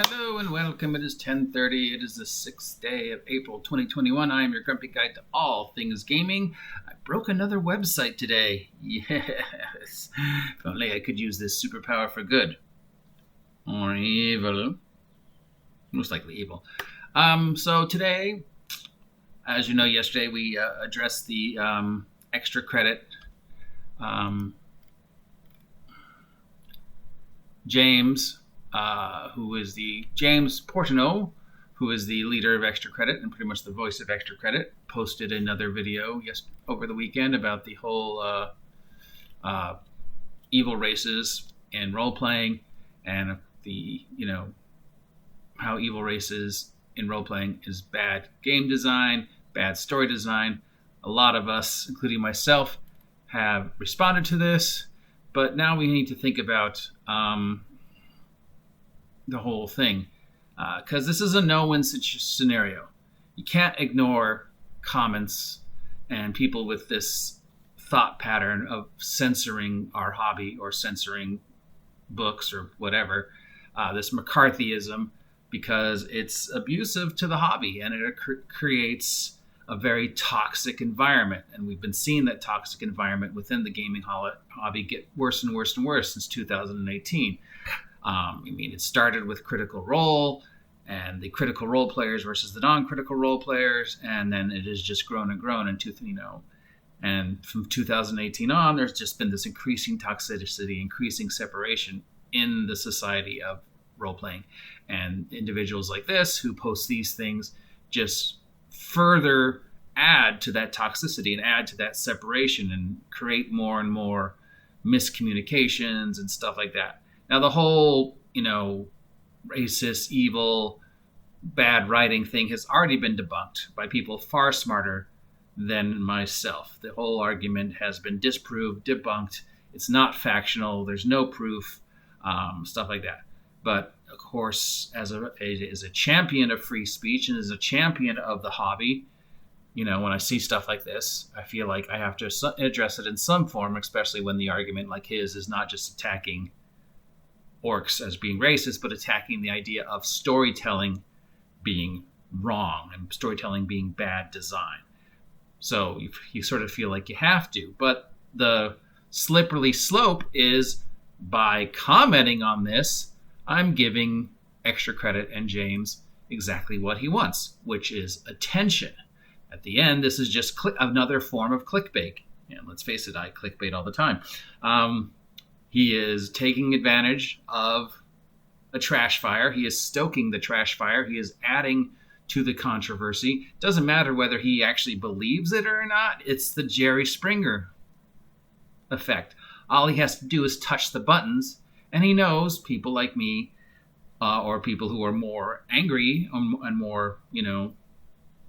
Hello and welcome. It is 10:30. It is the 6th day of April 2021. I am your grumpy guide to all things gaming. I broke another website today. Yes. If only I could use this superpower for good. Or evil. Most likely evil. So today, as you know, yesterday we addressed the extra credit. James Portano, who is the leader of Extra Credit and pretty much the voice of Extra Credit, posted another video over the weekend about the whole evil races in role playing and how evil races in role playing is bad game design, bad story design. A lot of us, including myself, have responded to this, but now we need to think about the whole thing, because this is a no-win scenario. You can't ignore comments and people with this thought pattern of censoring our hobby or censoring books or whatever, this McCarthyism, because it's abusive to the hobby and it creates a very toxic environment. And we've been seeing that toxic environment within the gaming hobby get worse and worse and worse since 2018. It started with Critical Role and the Critical Role players versus the non-Critical Role players, and then it has just grown and grown. And from 2018 on, there's just been this increasing toxicity, increasing separation in the society of role playing, and individuals like this who post these things just further add to that toxicity and add to that separation and create more and more miscommunications and stuff like that. Now, the whole, racist, evil, bad writing thing has already been debunked by people far smarter than myself. The whole argument has been disproved, debunked. It's not factional. There's no proof, stuff like that. But, of course, as a champion of free speech and as a champion of the hobby, when I see stuff like this, I feel like I have to address it in some form, especially when the argument like his is not just attacking orcs as being racist, but attacking the idea of storytelling being wrong and storytelling being bad design. So you sort of feel like you have to. But the slippery slope is by commenting on this, I'm giving Extra Credit and James exactly what he wants, which is attention. At the end, this is just another form of clickbait. And let's face it, I clickbait all the time. He is taking advantage of a trash fire. He is stoking the trash fire. He is adding to the controversy. Doesn't matter whether he actually believes it or not. It's the Jerry Springer effect. All he has to do is touch the buttons, and he knows people like me or people who are more angry and more,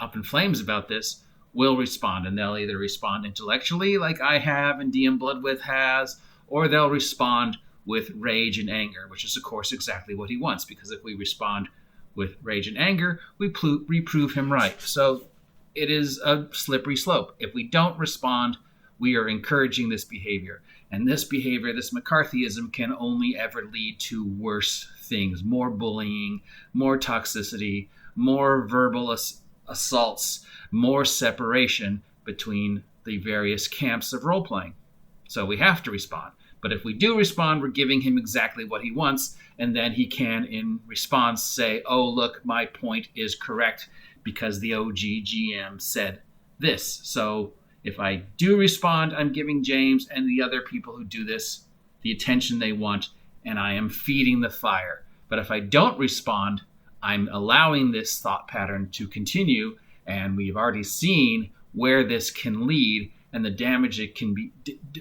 up in flames about this will respond. And they'll either respond intellectually like I have and DM Bloodwith has, or they'll respond with rage and anger, which is, of course, exactly what he wants, because if we respond with rage and anger, we prove him right. So it is a slippery slope. If we don't respond, we are encouraging this behavior. And this behavior, this McCarthyism, can only ever lead to worse things, more bullying, more toxicity, more verbal assaults, more separation between the various camps of role-playing. So we have to respond. But if we do respond, we're giving him exactly what he wants, and then he can, in response, say, oh, look, my point is correct because the OG GM said this. So if I do respond, I'm giving James and the other people who do this the attention they want, and I am feeding the fire. But if I don't respond, I'm allowing this thought pattern to continue, and we've already seen where this can lead and the damage it can be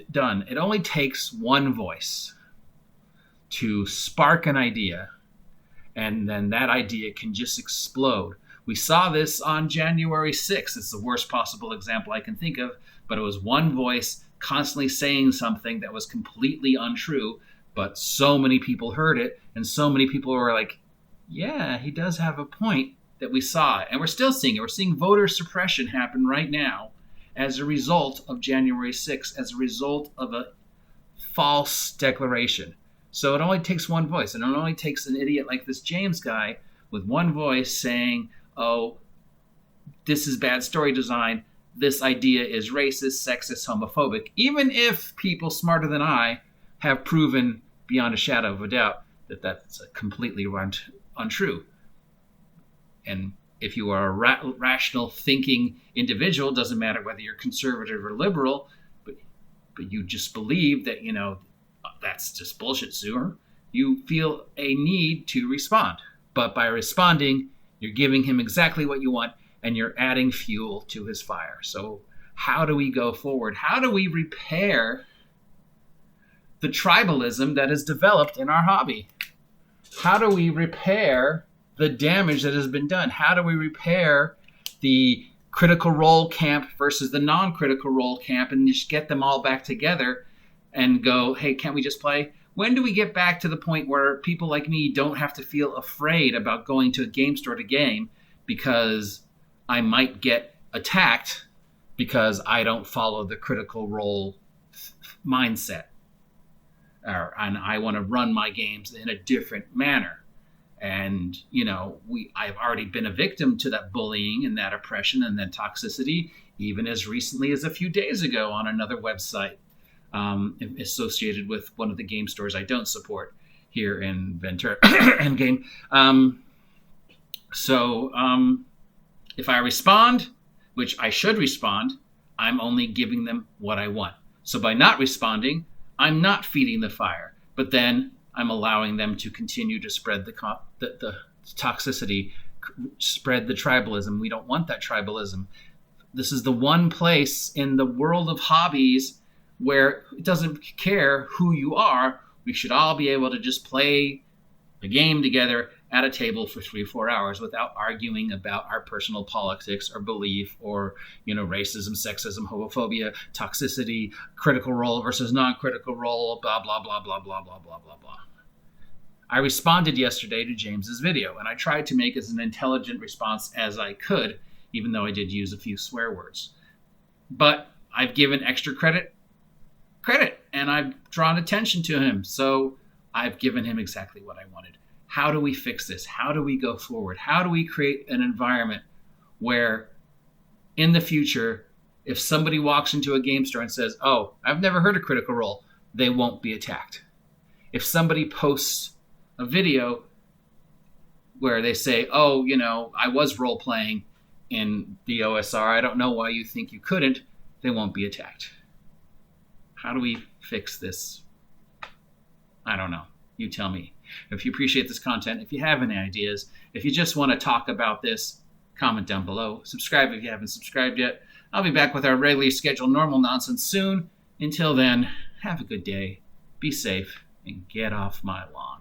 done. It only takes one voice to spark an idea, and then that idea can just explode. We saw this on January 6th. It's the worst possible example I can think of, but it was one voice constantly saying something that was completely untrue, but so many people heard it, and so many people were like, yeah, he does have a point, that we saw it. And we're still seeing it. We're seeing voter suppression happen right now as a result of January 6th, as a result of a false declaration. So it only takes one voice, and it only takes an idiot like this James guy with one voice saying, oh, this is bad story design, this idea is racist, sexist, homophobic, even if people smarter than I have proven beyond a shadow of a doubt that that's completely untrue. And if you are a rational thinking individual, doesn't matter whether you're conservative or liberal, but you just believe that, that's just bullshit, Sewer, you feel a need to respond. But by responding, you're giving him exactly what you want, and you're adding fuel to his fire. So how do we go forward? How do we repair the tribalism that is developed in our hobby? How do we repair the damage that has been done? How do we repair the critical role camp versus the non-critical role camp and just get them all back together and go, hey, can't we just play? When do we get back to the point where people like me don't have to feel afraid about going to a game store to game because I might get attacked because I don't follow the critical role mindset? And I want to run my games in a different manner. And, I've already been a victim to that bullying and that oppression and that toxicity, even as recently as a few days ago on another website associated with one of the game stores I don't support here in Ventura Endgame. If I respond, which I should respond, I'm only giving them what I want. So by not responding, I'm not feeding the fire, but then I'm allowing them to continue to spread the toxicity, spread the tribalism. We don't want that tribalism. This is the one place in the world of hobbies where it doesn't care who you are. We should all be able to just play a game together at a table for 3 or 4 hours without arguing about our personal politics or belief or, racism, sexism, homophobia, toxicity, critical role versus non-critical role, blah, blah, blah, blah, blah, blah, blah, blah, blah. I responded yesterday to James's video, and I tried to make as an intelligent response as I could, even though I did use a few swear words. But I've given extra credit, and I've drawn attention to him. So I've given him exactly what I wanted. How do we fix this? How do we go forward? How do we create an environment where in the future, if somebody walks into a game store and says, oh, I've never heard of Critical Role, they won't be attacked. If somebody posts a video where they say, oh, I was role playing in the OSR, I don't know why you think you couldn't, they won't be attacked. How do we fix this? I don't know. You tell me. If you appreciate this content, if you have any ideas, if you just want to talk about this, comment down below. Subscribe if you haven't subscribed yet. I'll be back with our regularly scheduled normal nonsense soon. Until then, have a good day, be safe, and get off my lawn.